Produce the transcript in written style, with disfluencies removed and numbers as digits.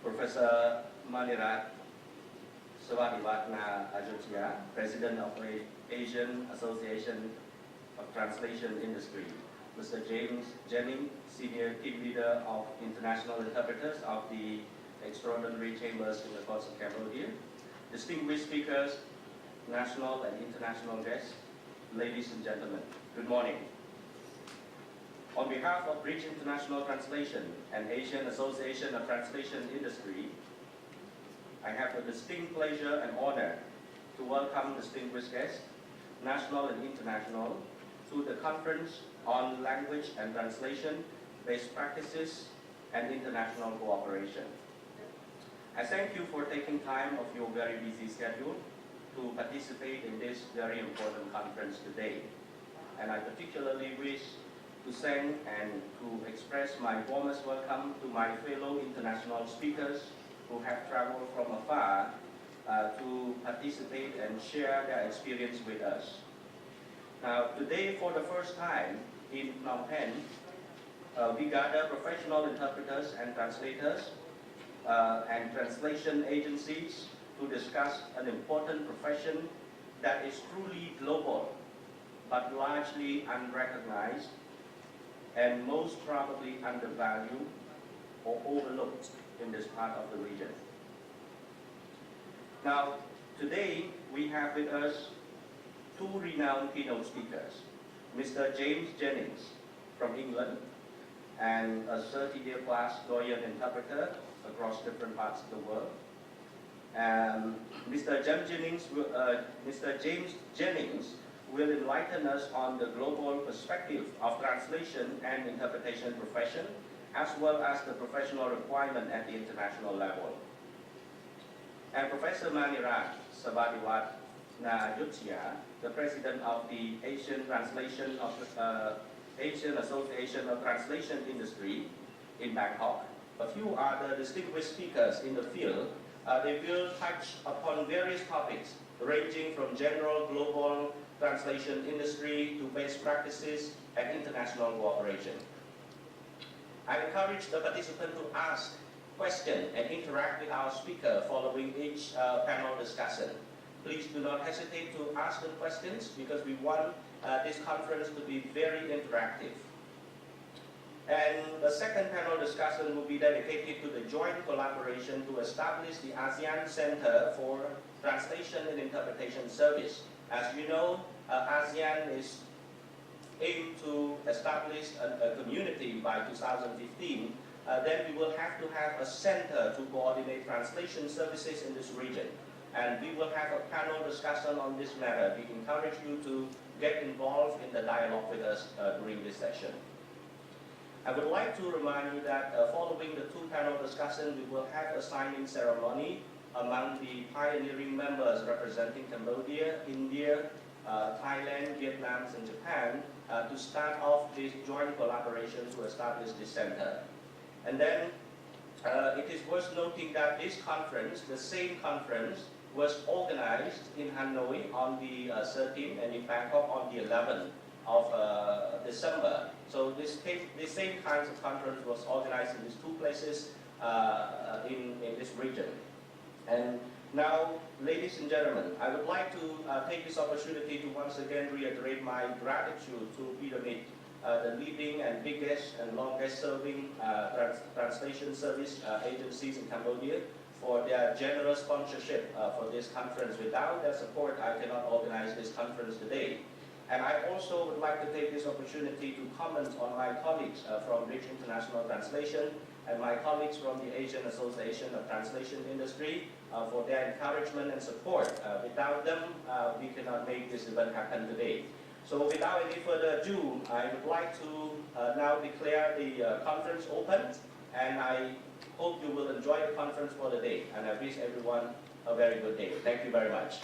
Professor Mr Seang, President of the Asian Association of Translation Industry, Mr. James Jennings, Senior Team Leader of International Interpreters of the Extraordinary Chambers in the Courts of Cambodia, distinguished speakers, national and international guests, ladies and gentlemen, good morning. On behalf of Bridge International Translation and Asian Association of Translation Industry, I have the distinct pleasure and honor to welcome distinguished guests, national and international, to the Conference on Language and Translation, Best Practices, and International Cooperation. I thank you for taking time of your very busy schedule to participate in this very important conference today. And I particularly wish to thank and to express my warmest welcome to my fellow international speakers who have traveled from afar to participate and share their experience with us. Now, today, for the first time in Phnom Penh, we gather professional interpreters and translators and translation agencies to discuss an important profession that is truly global, but largely unrecognized and most probably undervalued or overlooked in this part of the region. Now, today we have with us two renowned keynote speakers, Mr. James Jennings from England, and a 30-year class Goyan interpreter across different parts of the world. Mr. James Jennings will enlighten us on the global perspective of translation and interpretation profession, as well as the professional requirement at the international level. And Professor Mr Seang, the President of the Asian Association of Translation Industry in Bangkok. A few other distinguished speakers in the field. They will touch upon various topics ranging from general global translation industry to best practices and international cooperation. I encourage the participant to ask questions and interact with our speaker following each panel discussion. Please do not hesitate to ask the questions because we want this conference to be very interactive. And the second panel discussion will be dedicated to the joint collaboration to establish the ASEAN Center for Translation and Interpretation Service. As you know, ASEAN is aimed to establish a community by 2015. Then we will have to have a center to coordinate translation services in this region. And we will have a panel discussion on this matter. We encourage you to get involved in the dialogue with us during this session. I would like to remind you that following the two panel discussions, we will have a signing ceremony among the pioneering members representing Cambodia, India, Thailand, Vietnam, and Japan to start off this joint collaboration to establish this center. And then it is worth noting that this conference, the same conference, was organized in Hanoi on the 13th and in Bangkok on the 11th of December. So this same kinds of conference was organized in these two places in this region. And now, ladies and gentlemen, I would like to take this opportunity to once again reiterate my gratitude to Pyramid, the leading and biggest and longest serving translation service agencies in Cambodia, for their generous sponsorship for this conference. Without their support, I cannot organize this conference today. And I also would like to take this opportunity to comment on my colleagues from Bridge International Translation and my colleagues from the Asian Association of Translation Industry for their encouragement and support. Without them, we cannot make this event happen today. So without any further ado, I would like to now declare the conference open, and I hope you will enjoy the conference for the day. And I wish everyone a very good day. Thank you very much.